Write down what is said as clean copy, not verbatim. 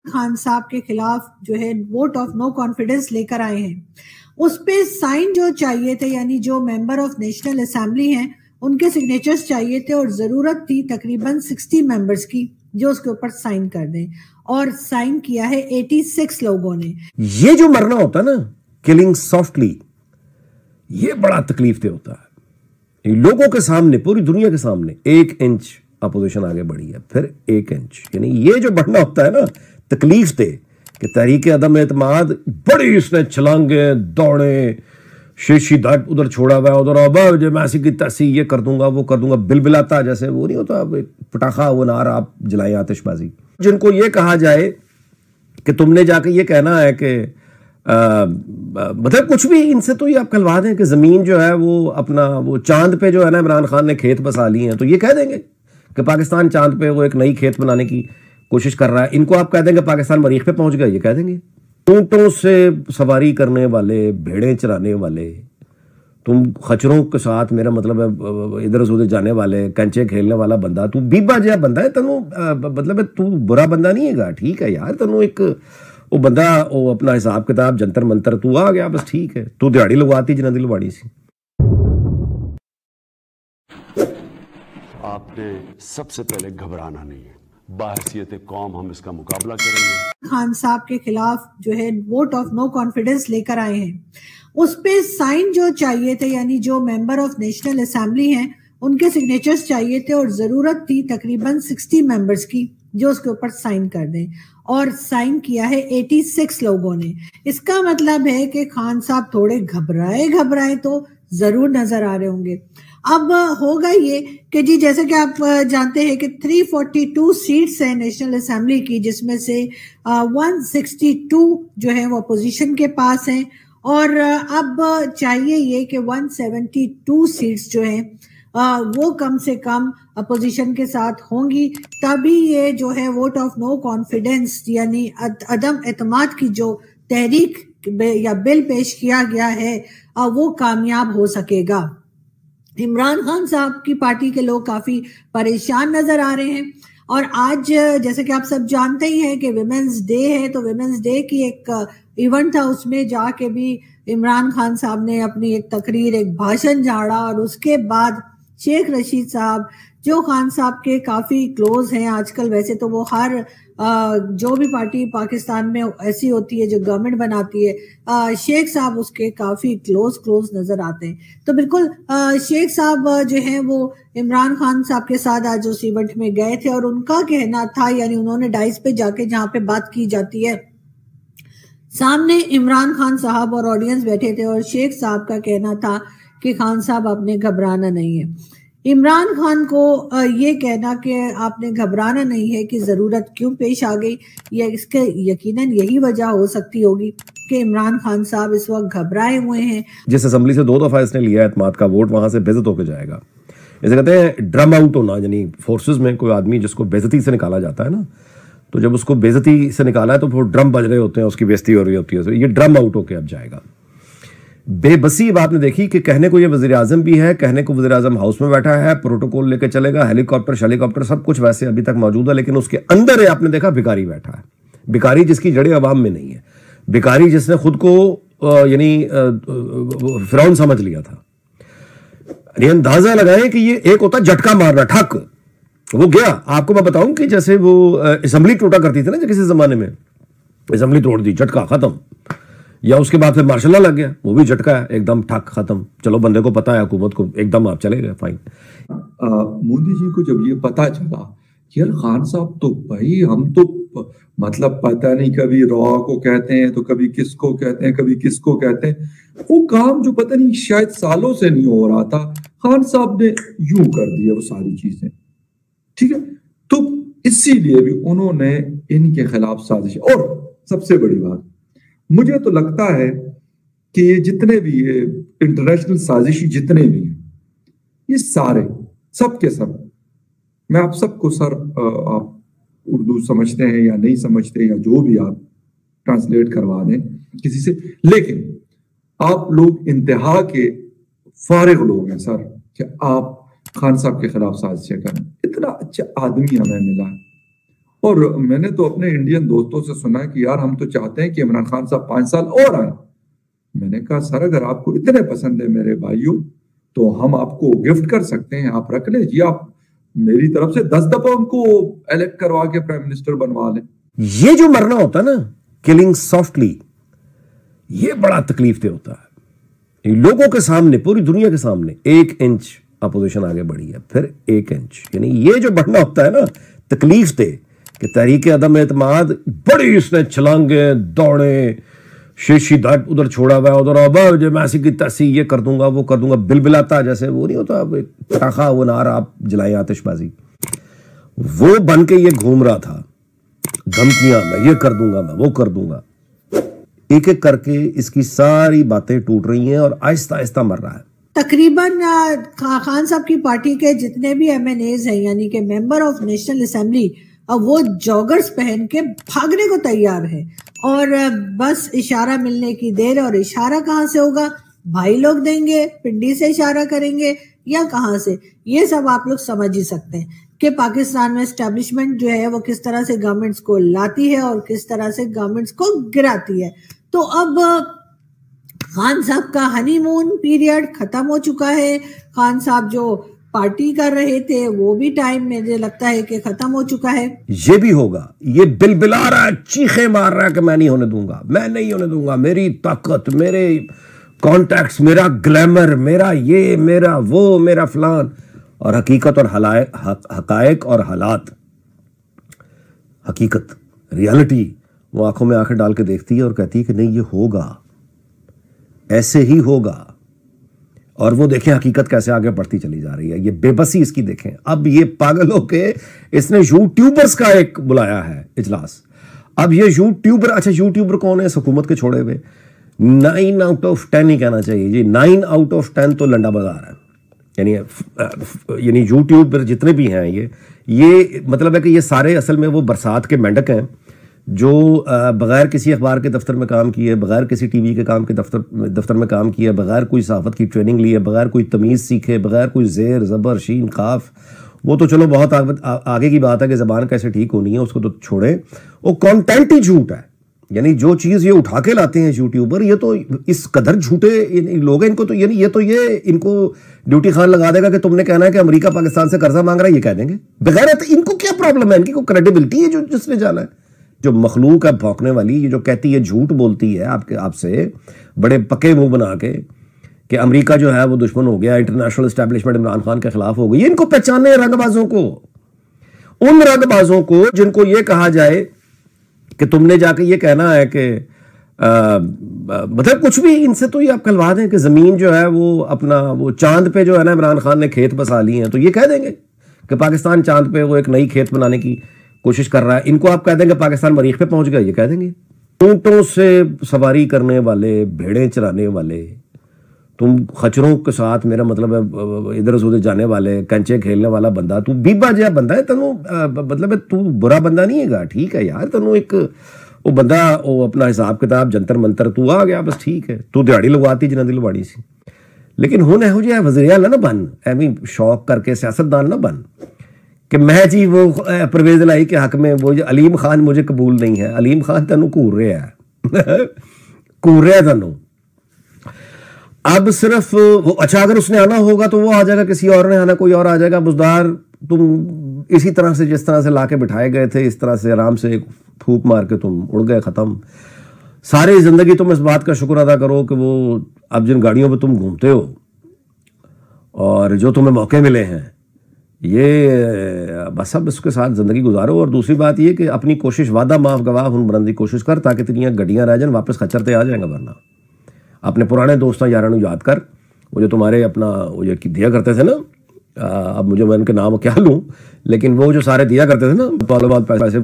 खान साहब के खिलाफ जो है वोट ऑफ नो कॉन्फिडेंस लेकर आए हैं, उस पे साइन जो चाहिए थे, यानी जो मेंबर ऑफ नेशनल असेंबली हैं उनके सिग्नेचर्स चाहिए थे और जरूरत थी तकरीबन 60 मेंबर्स की जो उसके ऊपर साइन कर दें, और साइन किया है 86 लोगों ने। ये जो मरना होता है ना, किलिंग सॉफ्टली, ये बड़ा तकलीफ दे होता है। लोगों के सामने, पूरी दुनिया के सामने 1 इंच अपोजिशन आगे बढ़ी है, फिर 1 इंच, यानी ये जो बढ़ना होता है ना तकलीफ दे, कि तहरीक अदम एतमाद बड़ी इसने छलांगे दौड़े, शीशी दट उधर छोड़ा हुआ है, उधर अब जो मैं ऐसी की तैसी ये कर दूंगा वो कर दूंगा, बिलबिलाता जैसे वो नहीं होता पटाखा वो नार आप जलाएं आतिशबाजी। जिनको ये कहा जाए कि तुमने जाके ये कहना है कि मतलब कुछ भी इनसे तो ये आप कहलवा दें कि जमीन जो है वो अपना वो चांद पे जो है ना इमरान खान ने खेत बसा लिए हैं, तो ये कह देंगे कि पाकिस्तान चांद पे वो एक नई खेत बनाने की कोशिश कर रहा है। इनको आप कह देंगे पाकिस्तान मरीख पे पहुंच गया, ये कह देंगे। ऊंटों से सवारी करने वाले, भेड़ें चराने वाले, तुम खचरों के साथ, मेरा मतलब है इधर उधर जाने वाले, कंचे खेलने वाला बंदा, तू बीबा जहा बंदा है, तेनू मतलब तू बुरा बंदा नहीं है, ठीक है यार, तेनू एक वो बंदा वो अपना हिसाब किताब जंतर मंतर तू आ गया, बस ठीक है, तू दिहाड़ी लगवाती जिन्हें दी लगवानी सी। आपने सबसे पहले घबराना नहीं है, बाहसियत कौम हम इसका मुकाबला करेंगे। खान साहब के खिलाफ जो है वोट ऑफ नो कॉन्फिडेंस लेकर आए हैं, उस पे साइन जो चाहिए थे, यानी जो मेंबर ऑफ नेशनल असेंबली हैं उनके सिग्नेचर्स चाहिए थे और जरूरत थी तकरीबन 60 मेंबर्स की जो उसके ऊपर साइन कर दें, और साइन किया है 86 लोगों ने। इसका मतलब है कि खान साहब थोड़े घबराए तो जरूर नजर आ रहे होंगे। अब होगा ये कि जी, जैसे कि आप जानते हैं कि 342 सीट्स हैं नेशनल असेंबली की, जिसमें से 162 जो है वो अपोजिशन के पास हैं, और अब चाहिए ये कि 172 सीट्स जो हैं वो कम से कम अपोजिशन के साथ होंगी, तभी ये जो है वोट ऑफ नो कॉन्फिडेंस यानी अदम एतमाद की जो तहरीक या बिल पेश किया गया है वो कामयाब हो सकेगा। इमरान खान साहब की पार्टी के लोग काफी परेशान नजर आ रहे हैं, और आज जैसे कि आप सब जानते ही हैं कि विमेंस डे है, तो विमेंस डे की एक इवेंट था, उसमें जाके भी इमरान खान साहब ने अपनी एक तकरीर, एक भाषण झाड़ा, और उसके बाद शेख रशीद साहब जो खान साहब के काफी क्लोज हैं आजकल, वैसे तो वो हर जो भी पार्टी पाकिस्तान में ऐसी होती है जो गवर्नमेंट बनाती है, शेख साहब उसके काफी क्लोज नजर आते हैं। तो बिल्कुल शेख साहब जो है वो इमरान खान साहब के साथ आज उस इवेंट में गए थे, और उनका कहना था, यानी उन्होंने डाइस पे जाके जहाँ पे बात की जाती है, सामने इमरान खान साहब और ऑडियंस बैठे थे, और शेख साहब का कहना था कि खान साहब आपने घबराना नहीं है। इमरान खान को ये कहना कि आपने घबराना नहीं है कि ज़रूरत क्यों पेश आ गई, या इसके यकीनन यही वजह हो सकती होगी कि इमरान खान साहब इस वक्त घबराए हुए हैं। जिस असेंबली से 2 दफा इसने लिया एतमाद का वोट, वहां से बेइज्जत होकर जाएगा। इसे कहते हैं ड्रम आउट होना, यानी फोर्सेस में कोई आदमी जिसको बेइज्जती से निकाला जाता है ना, तो जब उसको बेइज्जती से निकाला है तो फिर ड्रम बज रहे होते हैं, उसकी बेइज्जती हो रही होती है, तो ये ड्रम आउट होकर अब जाएगा। बेबसी अब आपने देखी कि कहने को ये वज़ीर आज़म भी है, कहने को वज़ीर आज़म हाउस में बैठा है, प्रोटोकॉल लेके चलेगा, हेलीकॉप्टर सब कुछ वैसे अभी तक मौजूद है, लेकिन उसके अंदर आपने देखा भिखारी बैठा है, भिखारी जिसकी जड़ें अवाम में नहीं है, भिखारी जिसने खुद को यानी फिरौन समझ लिया था। ये अंदाजा लगाएं कि ये एक होता झटका मारना, ठक वो गया। आपको मैं बताऊं कि जैसे वो असेंबली टूटा करती थी ना किसी जमाने में, असेंबली तोड़ दी, झटका खत्म, या उसके बाद फिर मार्शल लॉ लग गया, वो भी झटका है, एकदम ठक खत्म, चलो बंदे को पता है, हुकूमत को, एकदम आप चले गए, फाइन। मोदी जी को जब ये पता चला यार खान साहब तो भाई हम तो मतलब पता नहीं कभी रॉ को कहते हैं तो कभी किसको कहते हैं, कभी किसको कहते हैं, वो काम जो पता नहीं शायद सालों से नहीं हो रहा था, खान साहब ने यूं कर दिया वो सारी चीजें, ठीक है। तो इसीलिए भी उन्होंने इनके खिलाफ साजिश, और सबसे बड़ी बात मुझे तो लगता है कि ये जितने भी ये इंटरनेशनल साजिशी जितने भी हैं, ये सारे सब के सब, मैं आप सबको सर आप उर्दू समझते हैं या नहीं समझते, या जो भी आप ट्रांसलेट करवा दें किसी से, लेकिन आप लोग इंतहा के फारिग लोग हैं सर कि आप खान साहब के खिलाफ साजिशें करें। इतना अच्छा आदमी हमें मिला है, और मैंने तो अपने इंडियन दोस्तों से सुना है कि यार हम तो चाहते हैं कि इमरान खान साहब 5 साल और आए। मैंने कहा सर अगर आपको इतने पसंद है मेरे भाइयों तो हम आपको गिफ्ट कर सकते हैं, आप रख लीजिए, आप मेरी तरफ से 10 दफा उनको इलेक्ट करवा के प्राइम मिनिस्टर बनवा लें। ये जो मरना होता है ना, किलिंग सॉफ्टली, ये बड़ा तकलीफ दे होता है। लोगों के सामने, पूरी दुनिया के सामने 1 इंच अपोजिशन आगे बढ़ी है, फिर 1 इंच, यानी ये जो बढ़ना होता है ना तकलीफ दे कि तहरीक अदम एतमाद बड़ी उसने छलांगे दौड़े, शीशी दाट उधर छोड़ा हुआ है, उधर अब जो मैं ऐसी की तैसी ये कर दूंगा वो कर दूंगा, बिलबिलाता जैसे वो नहीं होता पटाखा वो नार आप जलाएं आतिशबाजी, वो बन के ये घूम रहा था, धमकियां मैं ये कर दूंगा मैं वो कर दूंगा। एक एक करके इसकी सारी बातें टूट रही हैं और आहिस्ता आहिस्ता मर रहा है। तकरीबन खान साहब की पार्टी के जितने भी MNAs हैं यानी कि मेंबर ऑफ नेशनल असेंबली, अब वो जॉगर्स पहन के भागने को तैयार है और बस इशारा मिलने की देर। और इशारा कहाँ से होगा? भाई लोग देंगे, पिंडी से इशारा करेंगे या कहाँ से? ये सब आप लोग समझ ही सकते हैं कि पाकिस्तान में एस्टेब्लिशमेंट जो है वो किस तरह से गवर्नमेंट्स को लाती है और किस तरह से गवर्नमेंट्स को गिराती है। तो अब खान साहब का हनीमून पीरियड खत्म हो चुका है। खान साहब जो पार्टी कर रहे थे वो भी टाइम मुझे लगता है कि खत्म हो चुका है। ये भी होगा, ये बिलबिला रहा है, चीखे मार रहा है कि मैं नहीं होने दूंगा, मैं नहीं होने दूंगा, मेरी ताकत, मेरे कॉन्टैक्ट्स, मेरा ग्लैमर, मेरा ये, मेरा वो, मेरा फलान। और हकीकत और हकायक और हालात, हकीकत रियलिटी वो आंखों में आंखें डाल के देखती है और कहती है कि नहीं ये होगा, ऐसे ही होगा। और वो देखें हकीकत कैसे आगे बढ़ती चली जा रही है, ये बेबसी इसकी देखें। अब ये पागल होके इसने यूट्यूबर्स का एक बुलाया है इजलास। अब ये यूट्यूबर, अच्छा यूट्यूबर कौन है? हुकूमत के छोड़े हुए। 9 आउट ऑफ 10 ही कहना चाहिए, ये 9 आउट ऑफ 10 तो लंडा बाजार है। यानी यूट्यूबर जितने भी हैं ये मतलब है कि ये सारे असल में वो बरसात के मेंढक हैं जो बगैर किसी अखबार के दफ्तर में काम किए, बगैर किसी टीवी के काम के दफ्तर में काम किए, बगैर कोई सहाफ़त की ट्रेनिंग लिए, बगैर कोई तमीज़ सीखे, बगैर कोई ज़ेर ज़बर शीन काफ, वो तो चलो बहुत आगे की बात है कि ज़बान कैसे ठीक होनी है उसको तो छोड़ें, वो कंटेंट ही झूठ है। यानी जो चीज़ ये उठा के लाते हैं यूट्यूबर, ये तो इस कदर झूठे लोग हैं, इनको तो यानी ये इनको ड्यूटी खान लगा देगा कि तुमने कहना है कि अमेरिका पाकिस्तान से कर्जा मांग रहा है, ये कह देंगे बगैर। तो इनको क्या प्रॉब्लम है? इनकी कोई क्रेडिबिलिटी है जिसने जाना है? जो मखलूक है भौंकने वाली, ये जो कहती है, झूठ बोलती है आपसे बड़े पक्के मुंह बना के कि अमेरिका जो है वो दुश्मन हो गया, इंटरनेशनल एस्टेब्लिशमेंट इमरान खान के खिलाफ हो गई। इनको पहचाने रंगबाजों को, उन रंगबाजों को जिनको ये कहा जाए कि तुमने जाके ये कहना है कि मतलब कुछ भी इनसे तो ये आप कहलवा दें कि जमीन जो है वो अपना वो चांद पे जो है ना इमरान खान ने खेत बसा लिए हैं, तो ये कह देंगे कि पाकिस्तान चांद पे वो एक नई खेत बनाने की कोशिश कर रहा है। इनको आप कह देंगे पाकिस्तान मरीख पे पहुंच गया, ये कह देंगे। ऊंटों से सवारी करने वाले, भेड़ें चराने वाले, तुम खच्चरों के साथ, मेरा मतलब है इधर उधर जाने वाले, कंचे खेलने वाला बंदा, तू बीबा जहा बंदा है, तेनू मतलब है तू बुरा बंदा नहीं है, ठीक है यार, तेनू एक वो बंदा वो अपना हिसाब किताब जंतर मंतर तू आ गया, बस ठीक है, तू दिहाड़ी लगवाती जिन्हें दिल वाड़ी सी। लेकिन हुण इहो जिहा वज़ीर आला ना बन, एवं शौक करके सियासतदान ना बन कि मैं जी वो परवेज लाई के हक में वो अलीम खान मुझे कबूल नहीं है। अलीम खान तेनू घूर रहा है घूर रहा है तेनू। अब सिर्फ वो, अच्छा अगर उसने आना होगा तो वो आ जाएगा, किसी और ने आना, कोई और आ जाएगा। बुजदार तुम इसी तरह से, जिस तरह से लाके बिठाए गए थे, इस तरह से आराम से फूक मार के तुम उड़ गए, ख़त्म। सारी ज़िंदगी तुम इस बात का शुक्र अदा करो कि वो अब जिन गाड़ियों पे तुम घूमते हो और जो तुम्हें मौके मिले हैं, ये बस अब इसके साथ ज़िंदगी गुजारो। और दूसरी बात ये कि अपनी कोशिश, वादा माफ गवाह हुन बुलंदी कोशिश कर, ताकि तेरियां गड्डियां रह जान, वापस खच्चर ते आ जाएगा। वरना अपने पुराने दोस्तों यारों को याद कर, वो जो तुम्हारे अपना वो जो दिया करते थे ना, अब मुझे मैं उनके नाम क्या लूँ, लेकिन वो जो सारे दिया करते थे ना, पैसे